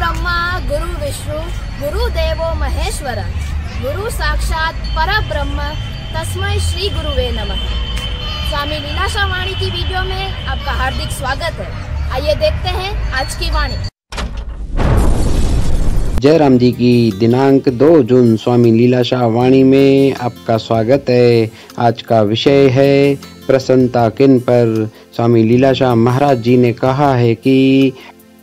ब्रह्मा गुरु विष्णु गुरु देवो महेश्वर गुरु साक्षात परब्रह्म तस्मै श्री गुरुवे नमः। स्वामी लीलाशाह वाणी की वीडियो में आपका हार्दिक स्वागत है। आइए देखते हैं आज की वाणी। जयराम जी की दिनांक 2 जून स्वामी लीलाशाह वाणी में आपका स्वागत है। आज का विषय है प्रसन्नता किन पर। स्वामी लीलाशाह महाराज जी ने कहा है कि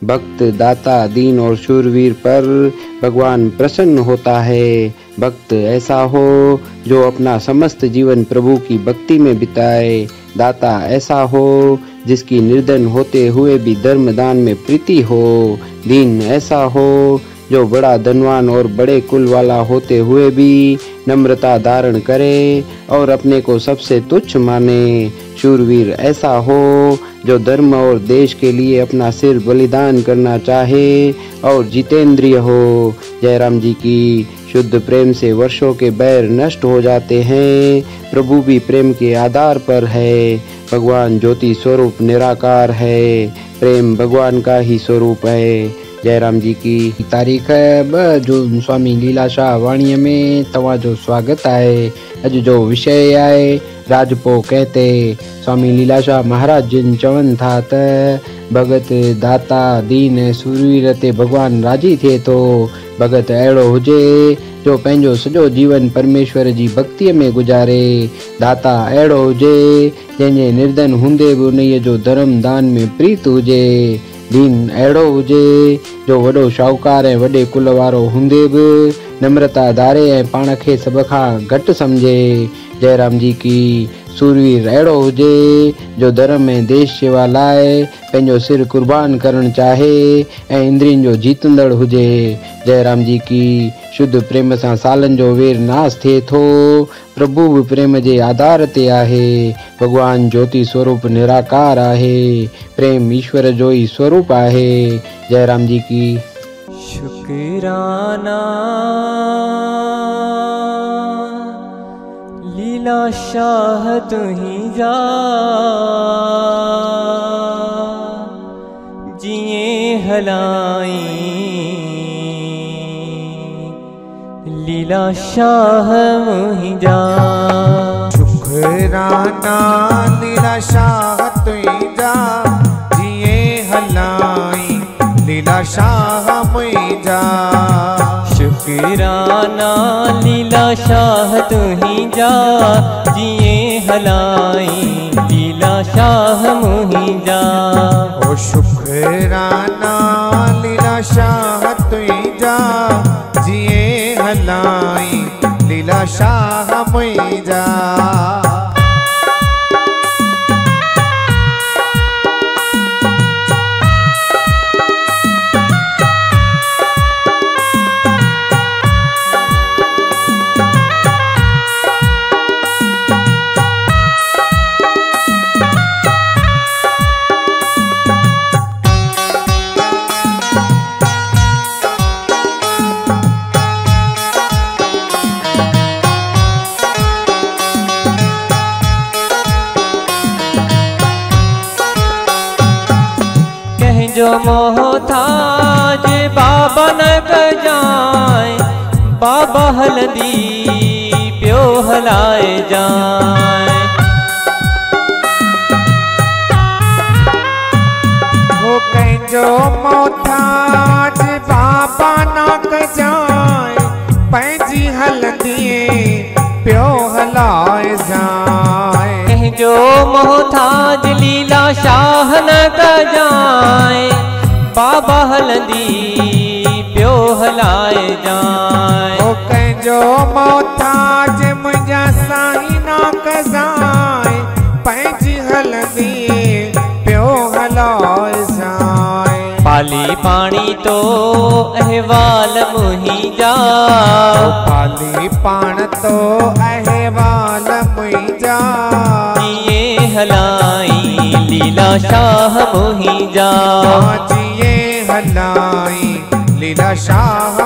भक्त, दाता, दीन और शूरवीर पर भगवान प्रसन्न होता है। भक्त ऐसा हो जो अपना समस्त जीवन प्रभु की भक्ति में बिताए। दाता ऐसा हो जिसकी निर्धन होते हुए भी धर्म दान में प्रीति हो। दीन ऐसा हो जो बड़ा धनवान और बड़े कुल वाला होते हुए भी नम्रता धारण करे और अपने को सबसे तुच्छ माने। शूरवीर ऐसा हो जो धर्म और देश के लिए अपना सिर बलिदान करना चाहे और जितेंद्रिय हो। जयराम जी की शुद्ध प्रेम से वर्षों के बैर नष्ट हो जाते हैं। प्रभु भी प्रेम के आधार पर है। भगवान ज्योति स्वरूप निराकार है। प्रेम भगवान का ही स्वरूप है। जयराम जी की तारीख़ 2 जून स्वामी लीलाशाह वाणी में तव्हां जो स्वागत है। अज जो विषय है राजपो कहते। स्वामी लीलाशाह महाराज जिन चवन था त भगत, दाता, दीन, सूरवीर ते भगवान राजी थे तो भगत अहिड़ो हुजे जो पंहिंजो सॼो जीवन परमेश्वर जी भक्तीअ में गुजारे। दाता अहिड़ो हुजे जंहिंजे निर्धन हूंदे बि उन्हीअ जो धर्म दान में प्रीत हुजे। दीन अहिड़ो हुजे जो वॾो शाहूकार ऐं वॾे कुल वारो हूंदे बि नम्रता धारे ऐं पाण खे सभ खां घटि सम्झे। जयराम जी की सूरवीर अहिड़ो हुजे जो धर्म ऐं देश सेवा लाइ पंहिंजो सिर कुर्बान करणु चाहे ऐं इंद्रियनि जो जीतंदड़ हुजे। जयराम जी की शुद्ध प्रेम सां सालनि जो वेर नाश थिए थो। प्रभु भी प्रेम जे आधार ते आहे। भगवान ज्योति स्वरूप निराकार आहे। प्रेम ईश्वर जो ही स्वरूप आहे। जयराम जी की शुक्राना लीलाशाह तुही जा जिए हलाई लीलाशाह मुही जा। शुक्राना लीलाशाह तुही जा जिए हलाई लीलाशाह मुही जा। शुक्राना लीलाशाह तुही जा जिए हलाई लीलाशाह मुही जा। ओ शुक्राना लीलाशाह तुही जा जिए हलाई लीलाशाह मुही जा। जो मोहताज बाबा न कजाए बाबा हलदी प्यो हलाए जाए। वो कंहिंजो मोहताज बाबा न कजाए पंहिंजी हलंदी प्यो हलाए जाए। जो मोहताज लीलाशाह न कजाए बाबा हलंदी प्यो हलाए जाए। ओ कंहिंजो मोहताज मुंहिंजा साईं न कजाए पंहिंजी हलंदी प्यो हलाए जाए। पाली पाणी तो अहवाल मुही जा। पाली पाण तो अहवाल मुही जा। जिए हलाई लीलाशाह मुही जा। जिए हलाई लीलाशाह